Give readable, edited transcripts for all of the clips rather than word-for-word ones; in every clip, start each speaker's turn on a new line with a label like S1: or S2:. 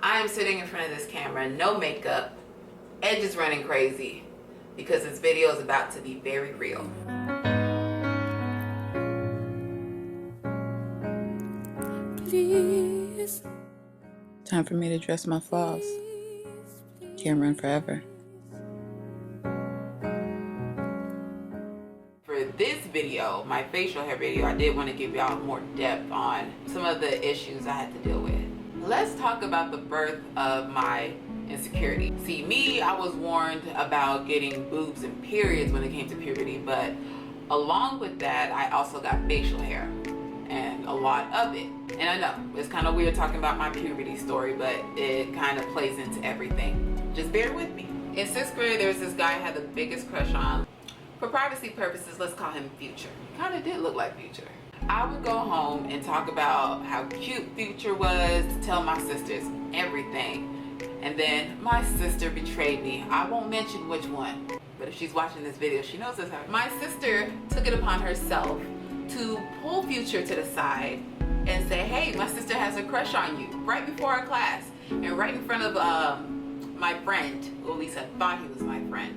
S1: I am sitting in front of this camera, no makeup, edges running crazy, because this video is about to be very real. Please. Time for me to address my flaws. Can't run forever. For this video, my facial hair video, I did want to give y'all more depth on some of the issues I had to deal with. Let's talk about the birth of my insecurity. See, me, I was warned about getting boobs and periods when it came to puberty, but along with that, I also got facial hair, and a lot of it. And I know, it's kind of weird talking about my puberty story, but it kind of plays into everything. Just bear with me. In 6th grade, there was this guy I had the biggest crush on. For privacy purposes, let's call him Future. Kind of did look like Future. I would go home and talk about how cute Future was, tell my sisters everything. And then my sister betrayed me. I won't mention which one, but if she's watching this video, she knows this happened. My sister took it upon herself to pull Future to the side and say, hey, my sister has a crush on you, right before our class and right in front of my friend, or at least I thought he was my friend.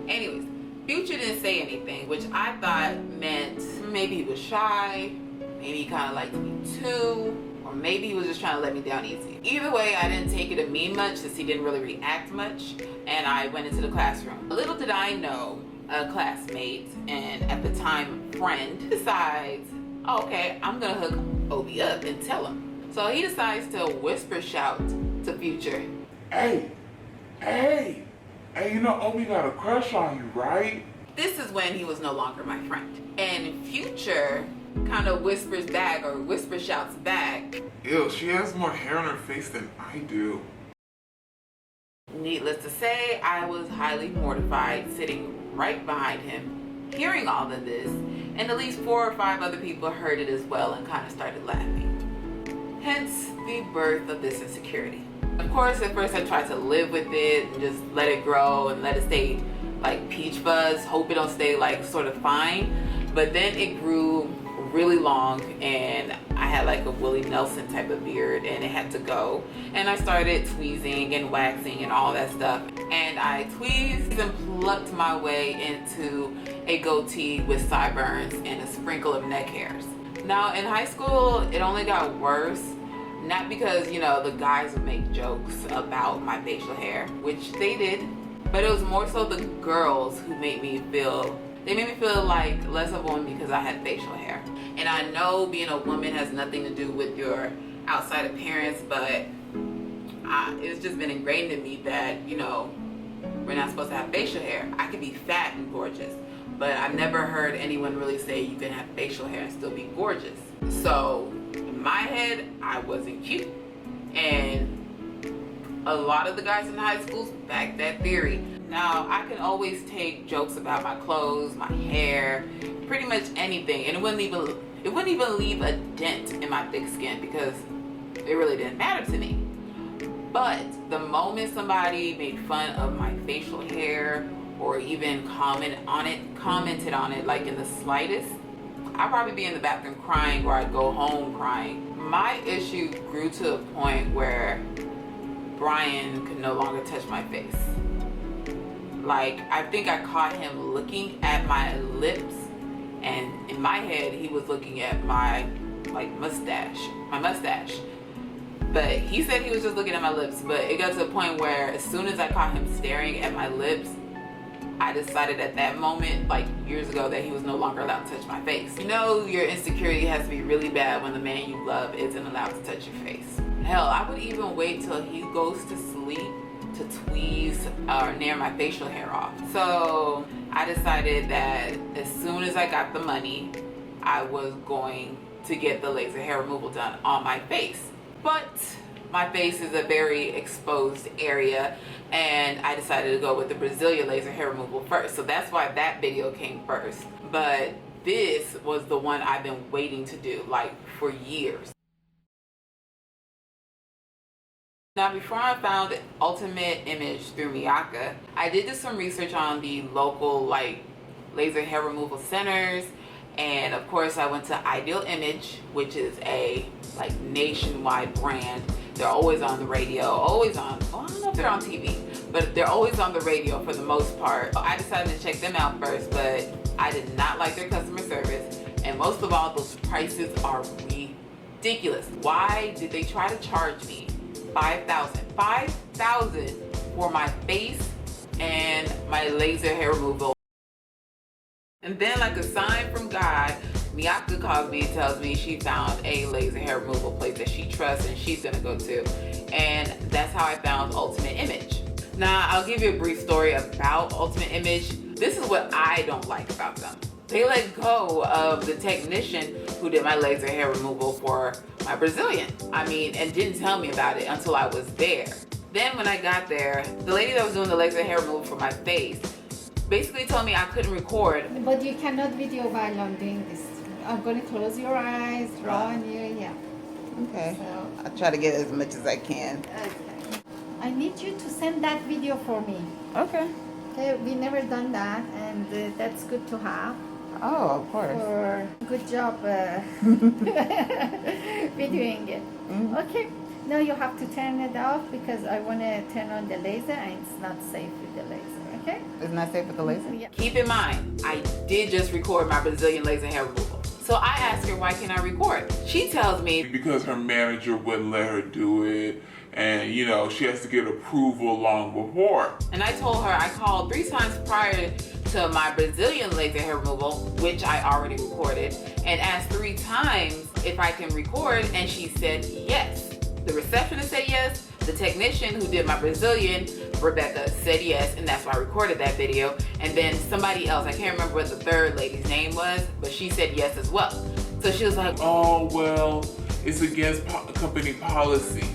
S1: Anyways, Future didn't say anything, which I thought meant maybe he was shy, maybe he kind of liked me too, or maybe he was just trying to let me down easy. Either way, I didn't take it to mean much since he didn't really react much, and I went into the classroom. Little did I know, a classmate and at the time friend decides, oh, okay, I'm gonna hook Obi up and tell him. So he decides to whisper shout to Future.
S2: Hey, you know Obi got a crush on you, right?
S1: This is when he was no longer my friend. And Future kind of whispers back, or whisper shouts back.
S2: Ew, she has more hair on her face than I do.
S1: Needless to say, I was highly mortified sitting right behind him, hearing all of this, and at least 4 or 5 other people heard it as well and kind of started laughing. Hence the birth of this insecurity. Of course, at first I tried to live with it and just let it grow and let it stay like peach fuzz, hope it don't stay like sort of fine. But then it grew really long and I had like a Willie Nelson type of beard and it had to go. And I started tweezing and waxing and all that stuff. And I tweezed and plucked my way into a goatee with sideburns and a sprinkle of neck hairs. Now in high school, it only got worse. Not because, you know, the guys would make jokes about my facial hair, which they did, but it was more so the girls who made me feel, they made me feel like less of a woman because I had facial hair. And I know being a woman has nothing to do with your outside appearance, but it's just been ingrained in me that, you know, we're not supposed to have facial hair. I could be fat and gorgeous, but I've never heard anyone really say you can have facial hair and still be gorgeous. So in my head, I wasn't cute. And a lot of the guys in high schools back that theory. Now, I can always take jokes about my clothes, my hair, pretty much anything, and it wouldn't even leave a dent in my thick skin because it really didn't matter to me. But the moment somebody made fun of my facial hair or even commented on it like in the slightest, I'd probably be in the bathroom crying, or I'd go home crying. My issue grew to a point where Brian could no longer touch my face. Like, I think I caught him looking at my lips, and in my head, he was looking at my mustache. But he said he was just looking at my lips, but it got to a point where as soon as I caught him staring at my lips, I decided at that moment, like years ago, that he was no longer allowed to touch my face. You know, your insecurity has to be really bad when the man you love isn't allowed to touch your face. Hell, I would even wait till he goes to sleep to tweeze or nair my facial hair off. So I decided that as soon as I got the money, I was going to get the laser hair removal done on my face. But my face is a very exposed area, and I decided to go with the Brazilian laser hair removal first. So that's why that video came first. But this was the one I've been waiting to do, like, for years. Now, before I found Ultimate Image through Miyaka, I did do some research on the local, like, laser hair removal centers. And of course I went to Ideal Image, which is a like nationwide brand They're always on the radio, always on, well, I don't know if they're on TV, but they're always on the radio for the most part. I decided to check them out first, but I did not like their customer service. And most of all, those prices are ridiculous. Why did they try to charge me $5,000 for my face and my laser hair removal? And then, like a sign from God, Miyaka calls me and tells me she found a laser hair removal place that she trusts and she's gonna go to. And that's how I found Ultimate Image. Now, I'll give you a brief story about Ultimate Image. This is what I don't like about them. They let go of the technician who did my laser hair removal for my Brazilian. And didn't tell me about it until I was there. Then when I got there, the lady that was doing the laser hair removal for my face basically told me I couldn't record.
S3: But you cannot video while I'm doing this. I'm going to close your eyes, draw on you, yeah.
S4: Okay.
S3: So,
S4: I'll try to get as much as I can.
S3: okay. I need you to send that video for me.
S4: Okay.
S3: Okay, we never done that, and that's good to have.
S4: Oh, of course.
S3: For good job videoing it. Okay. Now you have to turn it off because I want to turn on the laser, and it's not safe with the laser. Okay?
S4: It's not safe with the laser?
S3: Yeah.
S1: Keep in mind, I did just record my Brazilian laser hair removal. So I asked her, why can't I record? She tells me,
S2: Because her manager wouldn't let her do it, and she has to get approval long before.
S1: and I told her I called 3 times prior to my Brazilian laser hair removal, which I already recorded, and asked 3 times if I can record, and she said yes. The receptionist said yes. The technician who did my Brazilian, Rebecca, said yes, and that's why I recorded that video. And then somebody else, I can't remember what the third lady's name was, but she said yes as well. So she was like,
S2: Oh, well, it's against company policy.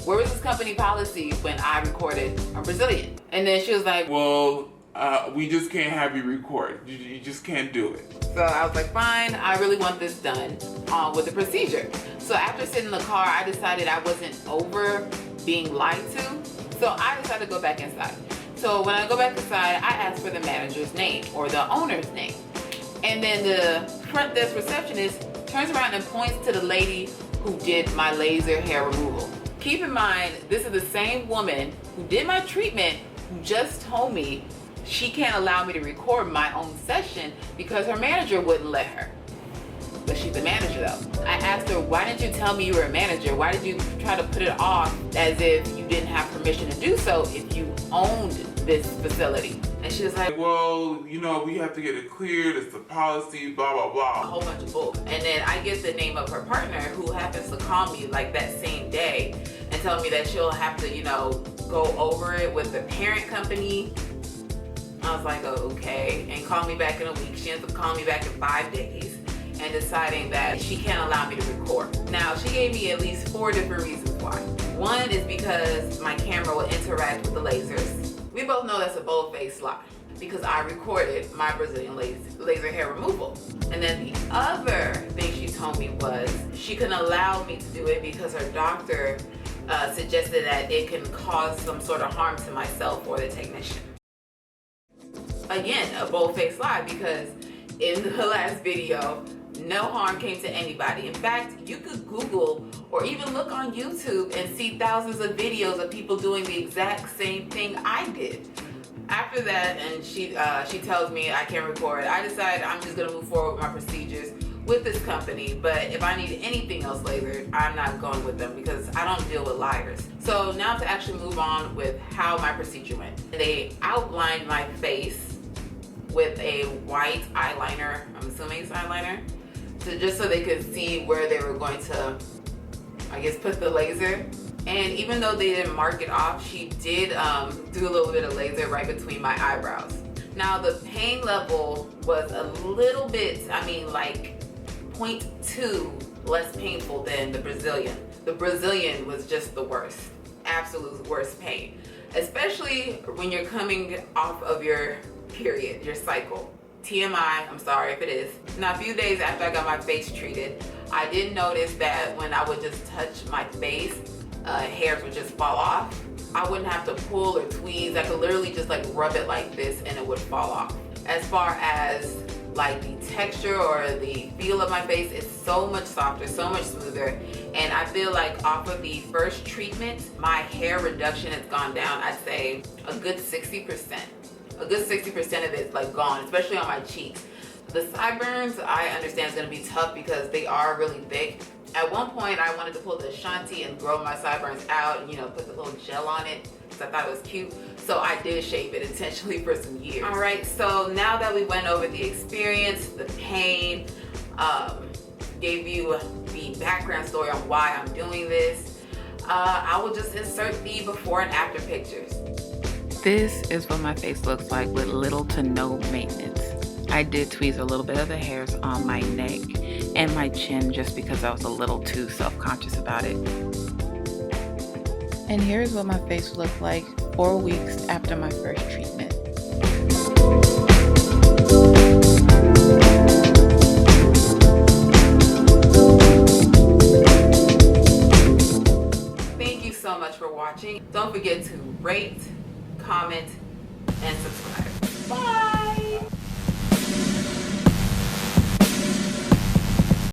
S1: where was this company policy when I recorded a Brazilian? And then she was like,
S2: Well, we just can't have you record. You just can't do it.
S1: so I was like, fine, I really want this done with the procedure. So after sitting in the car, I decided I wasn't over being lied to. So I decided to go back inside. So when I go back inside, I asked for the manager's name or the owner's name. And then the front desk receptionist turns around and points to the lady who did my laser hair removal. Keep in mind, this is the same woman who did my treatment who just told me she can't allow me to record my own session because her manager wouldn't let her. But she's a manager though. I asked her, why didn't you tell me you were a manager? Why did you try to put it off as if you didn't have permission to do so if you owned this facility? And she was like,
S2: Well, we have to get it cleared. It's the policy, blah, blah,
S1: a
S2: blah.
S1: whole bunch of bull. And then I get the name of her partner who happens to call me like that same day and tell me that she'll have to, go over it with the parent company. I was like, oh, okay. And call me back in a week. She ends up calling me back in 5 days and deciding that she can't allow me to record. Now, she gave me at least 4 different reasons why. One is because my camera will interact with the lasers. We both know that's a bold-faced lie because I recorded my Brazilian laser hair removal. And then the other thing she told me was she couldn't allow me to do it because her doctor suggested that it can cause some sort of harm to myself or the technician. Again, a bold-faced lie because in the last video, no harm came to anybody. In fact, you could Google or even look on YouTube and see thousands of videos of people doing the exact same thing I did. After that, and she tells me I can't record, I decided I'm just gonna move forward with my procedures with this company. But if I need anything else later, I'm not going with them because I don't deal with liars. So now to actually move on with how my procedure went. They outlined my face with a white eyeliner, I'm assuming it's eyeliner, just so they could see where they were going to, I guess, put the laser. And even though they didn't mark it off, she did do a little bit of laser right between my eyebrows. Now the pain level was a little bit, like 0.2 less painful than the Brazilian. The Brazilian was just the worst, absolute worst pain, especially when you're coming off of your period, your cycle. TMI, I'm sorry if it is. Now, a few days after I got my face treated, I did notice that when I would just touch my face, hairs would just fall off. I wouldn't have to pull or tweeze. I could literally just rub it like this and it would fall off. As far as Like the texture or the feel of my face is so much softer, so much smoother. And I feel like off of the first treatment, my hair reduction has gone down, I'd say a good 60%. A good 60% of it's like gone, especially on my cheeks. The sideburns, I understand, is gonna be tough because they are really thick. At one point, I wanted to pull the Shanti and grow my sideburns out and, you know, put the little gel on it because I thought it was cute. So I did shave it intentionally for some years. All right, so now that we went over the experience, the pain, gave you the background story on why I'm doing this, I will just insert the before and after pictures. This is what my face looks like with little to no maintenance. I did tweeze a little bit of the hairs on my neck and my chin just because I was a little too self-conscious about it. And here's what my face looked like 4 weeks after my first treatment. Thank you so much for watching. Don't forget to rate, comment, and subscribe.